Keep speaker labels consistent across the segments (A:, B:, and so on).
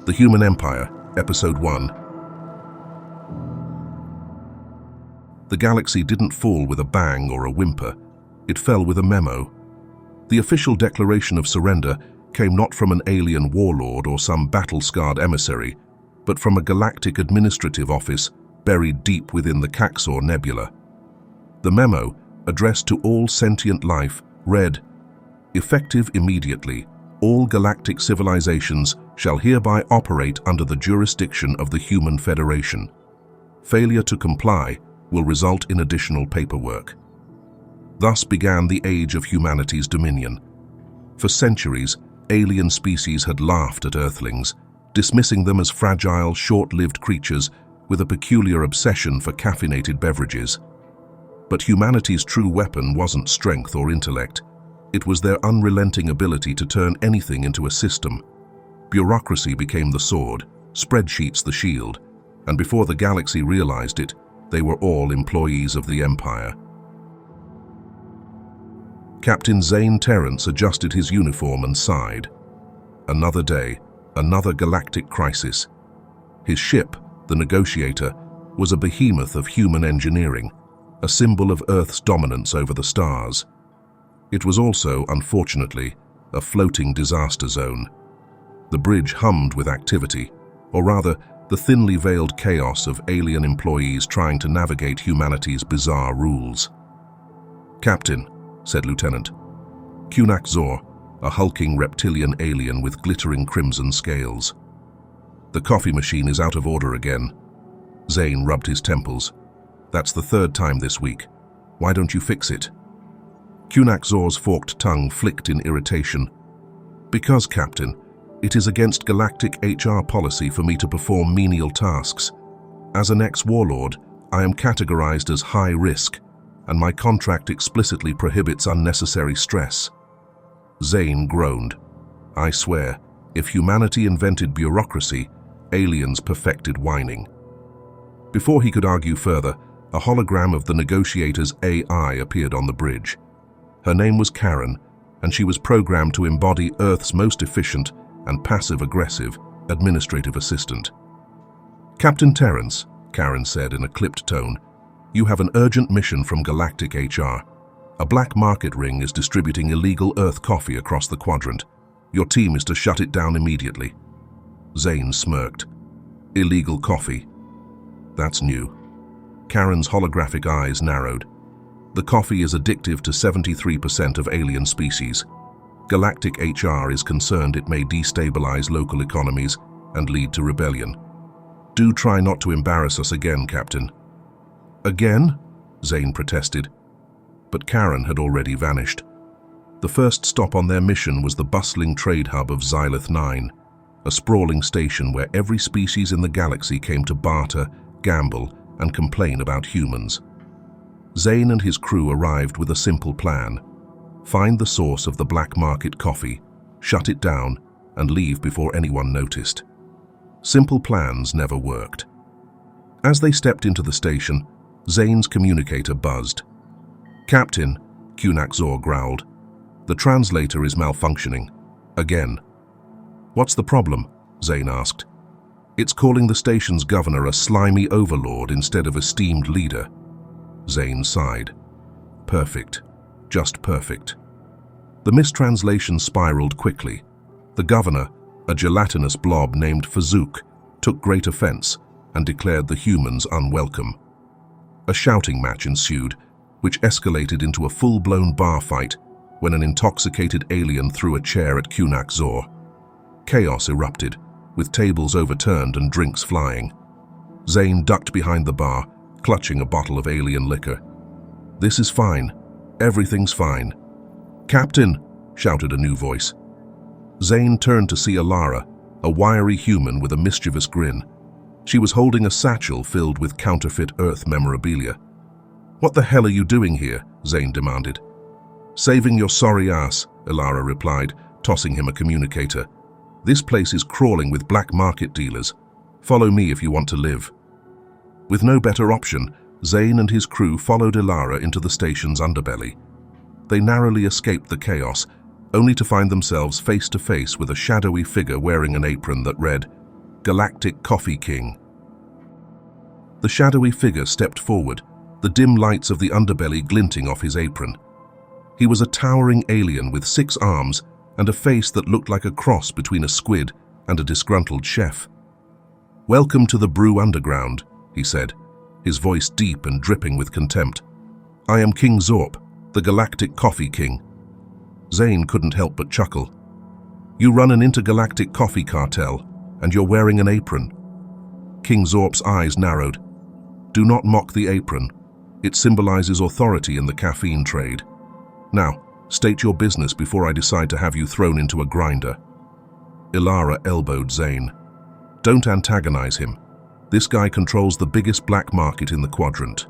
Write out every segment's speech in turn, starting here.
A: The Human Empire, Episode 1. The galaxy didn't fall with a bang or a whimper. It fell with a memo. The official declaration of surrender came not from an alien warlord or some battle-scarred emissary, but from a galactic administrative office buried deep within the Caxor Nebula. The memo, addressed to all sentient life, read, "Effective immediately, all galactic civilizations shall hereby operate under the jurisdiction of the Human Federation. Failure to comply will result in additional paperwork." Thus began the age of humanity's dominion. For centuries, alien species had laughed at Earthlings, dismissing them as fragile, short-lived creatures with a peculiar obsession for caffeinated beverages. But humanity's true weapon wasn't strength or intellect. It was their unrelenting ability to turn anything into a system. Bureaucracy became the sword, spreadsheets the shield, and before the galaxy realized it, they were all employees of the Empire. Captain Zane Terrence adjusted his uniform and sighed. Another day, another galactic crisis. His ship, the Negotiator, was a behemoth of human engineering, a symbol of Earth's dominance over the stars. It was also, unfortunately, a floating disaster zone. The bridge hummed with activity, or rather, the thinly veiled chaos of alien employees trying to navigate humanity's bizarre rules. "Captain," said Lieutenant. Quirkiest, a hulking reptilian alien with glittering crimson scales. "The coffee machine is out of order again." Zane rubbed his temples. "That's the third time this week. Why don't you fix it?" Quirkiest's forked tongue flicked in irritation. "Because, Captain, it is against galactic HR policy for me to perform menial tasks. As an ex-warlord, I am categorized as high risk, and my contract explicitly prohibits unnecessary stress." Zane groaned. "I swear, if humanity invented bureaucracy, aliens perfected whining." Before he could argue further, a hologram of the Negotiator's AI appeared on the bridge. Her name was Karen, and she was programmed to embody Earth's most efficient and passive-aggressive administrative assistant. "Captain Terrence," Karen said in a clipped tone, "you have an urgent mission from Galactic HR. A black market ring is distributing illegal Earth coffee across the quadrant. Your team is to shut it down immediately." Zane smirked. "Illegal coffee? That's new." Karen's holographic eyes narrowed. "The coffee is addictive to 73% of alien species. Galactic HR is concerned it may destabilize local economies and lead to rebellion. Do try not to embarrass us again, Captain." "Again?" Zane protested. But Karen had already vanished. The first stop on their mission was the bustling trade hub of Xylith 9, a sprawling station where every species in the galaxy came to barter, gamble, and complain about humans. Zane and his crew arrived with a simple plan: find the source of the black market coffee, shut it down, and leave before anyone noticed. Simple plans never worked. As they stepped into the station, Zane's communicator buzzed. "Captain," Quirkiest growled, "the translator is malfunctioning. Again." "What's the problem?" Zane asked. "It's calling the station's governor a slimy overlord instead of esteemed leader." Zane sighed. "Perfect. Just perfect." The mistranslation spiraled quickly. The governor, a gelatinous blob named Fazook, took great offense and declared the humans unwelcome. A shouting match ensued, which escalated into a full-blown bar fight when an intoxicated alien threw a chair at Quirkiest. Chaos erupted, with tables overturned and drinks flying. Zane ducked behind the bar, clutching a bottle of alien liquor. "This is fine. Everything's fine." "Captain!" shouted a new voice. Zane turned to see Alara, a wiry human with a mischievous grin. She was holding a satchel filled with counterfeit Earth memorabilia. "What the hell are you doing here?" Zane demanded. "Saving your sorry ass," Alara replied, tossing him a communicator. "This place is crawling with black market dealers. Follow me if you want to live." With no better option, Zane and his crew followed Alara into the station's underbelly. They narrowly escaped the chaos, only to find themselves face to face with a shadowy figure wearing an apron that read, Galactic Coffee King. The shadowy figure stepped forward, the dim lights of the underbelly glinting off his apron. He was a towering alien with 6 arms and a face that looked like a cross between a squid and a disgruntled chef. "Welcome to the Brew Underground," he said, his voice deep and dripping with contempt. "I am King Zorp, the Galactic Coffee King." Zane couldn't help but chuckle. "You run an intergalactic coffee cartel, and you're wearing an apron." King Zorp's eyes narrowed. "Do not mock the apron. It symbolizes authority in the caffeine trade. Now, state your business before I decide to have you thrown into a grinder." Ilara elbowed Zane. "Don't antagonize him. This guy controls the biggest black market in the quadrant."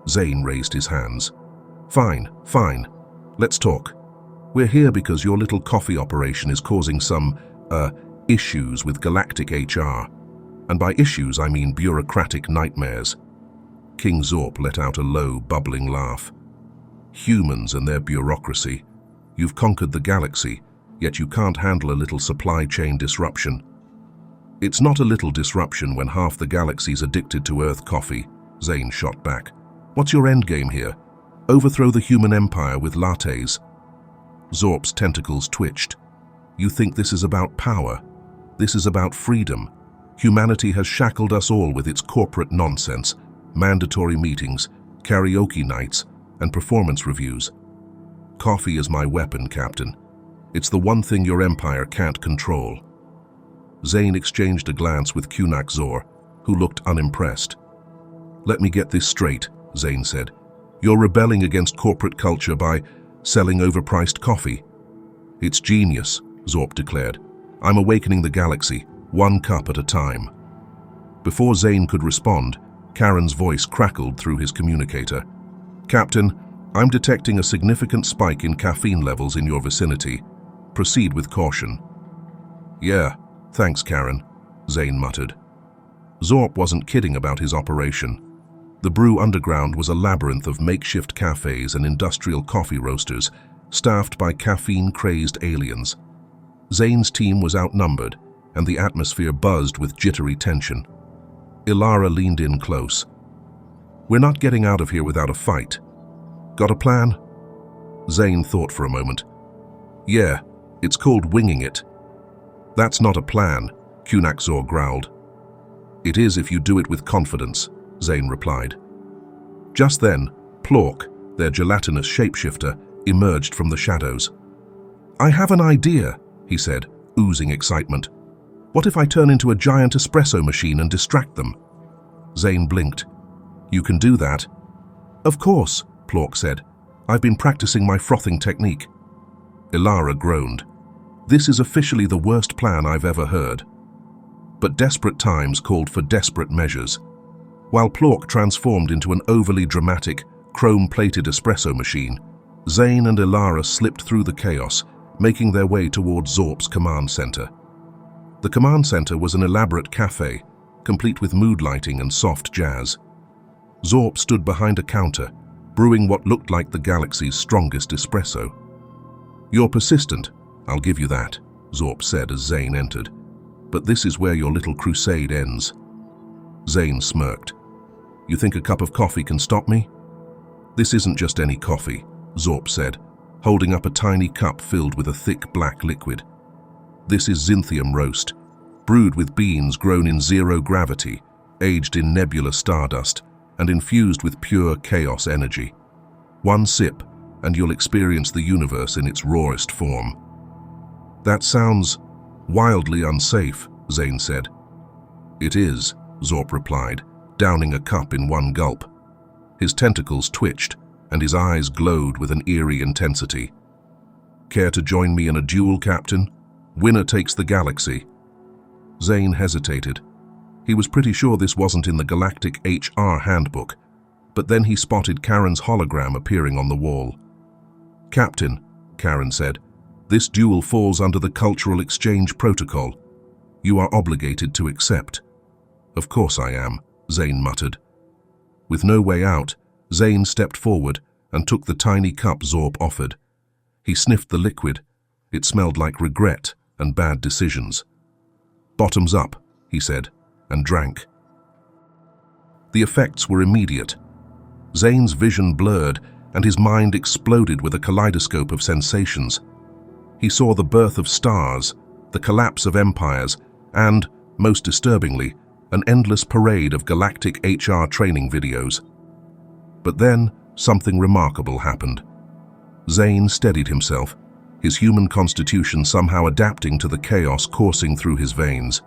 A: Zane raised his hands. Fine. Let's talk. We're here because your little coffee operation is causing some, issues with Galactic HR. And by issues, I mean bureaucratic nightmares." King Zorp let out a low, bubbling laugh. "Humans and their bureaucracy. You've conquered the galaxy, yet you can't handle a little supply chain disruption." "It's not a little disruption when half the galaxy's addicted to Earth coffee," Zane shot back. "What's your endgame here? Overthrow the human empire with lattes?" Zorp's tentacles twitched. "You think this is about power? This is about freedom. Humanity has shackled us all with its corporate nonsense, mandatory meetings, karaoke nights, and performance reviews. Coffee is my weapon, Captain. It's the one thing your empire can't control." Zane exchanged a glance with Kunak Zor, who looked unimpressed. "Let me get this straight," Zane said. "You're rebelling against corporate culture by selling overpriced coffee." "It's genius," Zorp declared. "I'm awakening the galaxy, one cup at a time." Before Zane could respond, Karen's voice crackled through his communicator. "Captain, I'm detecting a significant spike in caffeine levels in your vicinity. Proceed with caution." "Yeah, thanks, Karen," Zane muttered. Zorp wasn't kidding about his operation. The Brew Underground was a labyrinth of makeshift cafes and industrial coffee roasters, staffed by caffeine-crazed aliens. Zane's team was outnumbered, and the atmosphere buzzed with jittery tension. Ilara leaned in close. "We're not getting out of here without a fight. Got a plan?" Zane thought for a moment. "Yeah, it's called winging it." "That's not a plan," Kunak Zor growled. "It is if you do it with confidence," Zane replied. Just then, Plork, their gelatinous shapeshifter, emerged from the shadows. "I have an idea," he said, oozing excitement. "What if I turn into a giant espresso machine and distract them?" Zane blinked. "You can do that." "Of course," Plork said. "I've been practicing my frothing technique." Ilara groaned. "This is officially the worst plan I've ever heard." But desperate times called for desperate measures. While Plork transformed into an overly dramatic, chrome-plated espresso machine, Zane and Ilara slipped through the chaos, making their way towards Zorp's command center. The command center was an elaborate cafe, complete with mood lighting and soft jazz. Zorp stood behind a counter, brewing what looked like the galaxy's strongest espresso. "You're persistent, I'll give you that," Zorp said as Zane entered. "But this is where your little crusade ends." Zane smirked. "You think a cup of coffee can stop me?" "This isn't just any coffee," Zorp said, holding up a tiny cup filled with a thick black liquid. "This is Xinthium roast, brewed with beans grown in zero gravity, aged in nebula stardust, and infused with pure chaos energy. One sip, and you'll experience the universe in its rawest form." "That sounds wildly unsafe," Zane said. "It is," Zorp replied, downing a cup in one gulp. His tentacles twitched, and his eyes glowed with an eerie intensity. "Care to join me in a duel, Captain? Winner takes the galaxy." Zane hesitated. He was pretty sure this wasn't in the Galactic HR handbook, but then he spotted Karen's hologram appearing on the wall. "Captain," Karen said, "this duel falls under the Cultural Exchange Protocol. You are obligated to accept." "Of course I am," Zane muttered. With no way out, Zane stepped forward and took the tiny cup Zorp offered. He sniffed the liquid. It smelled like regret and bad decisions. "Bottoms up," he said, and drank. The effects were immediate. Zane's vision blurred, and his mind exploded with a kaleidoscope of sensations. He saw the birth of stars, the collapse of empires, and, most disturbingly, an endless parade of galactic HR training videos. But then, something remarkable happened. Zane steadied himself, his human constitution somehow adapting to the chaos coursing through his veins.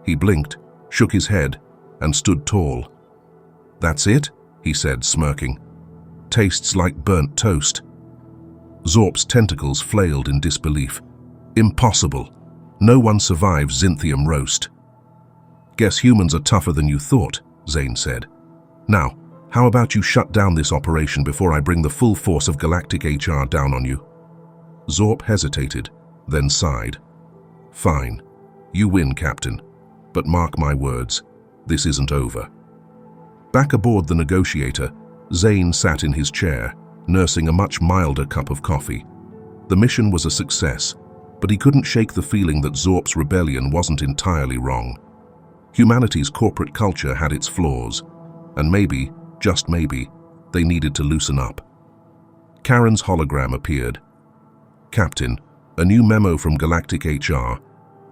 A: He blinked, shook his head, and stood tall. "That's it?" he said, smirking. "Tastes like burnt toast." Zorp's tentacles flailed in disbelief. "Impossible. No one survives Xinthium roast." "Guess humans are tougher than you thought," Zane said. "Now, how about you shut down this operation before I bring the full force of galactic HR down on you?" Zorp hesitated, then sighed. "Fine. You win, Captain. But mark my words, this isn't over." Back aboard the Negotiator, Zane sat in his chair, nursing a much milder cup of coffee. The mission was a success, but he couldn't shake the feeling that Zorp's rebellion wasn't entirely wrong. Humanity's corporate culture had its flaws, and maybe, just maybe, they needed to loosen up. Karen's hologram appeared. "Captain, a new memo from Galactic HR.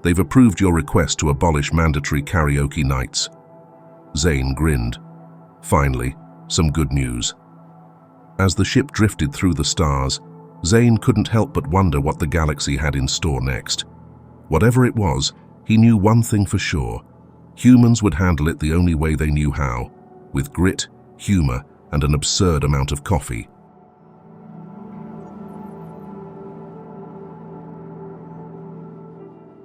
A: They've approved your request to abolish mandatory karaoke nights." Zane grinned. Finally, some good news. As the ship drifted through the stars, Zane couldn't help but wonder what the galaxy had in store next. Whatever it was, he knew one thing for sure. Humans would handle it the only way they knew how, with grit, humor, and an absurd amount of coffee.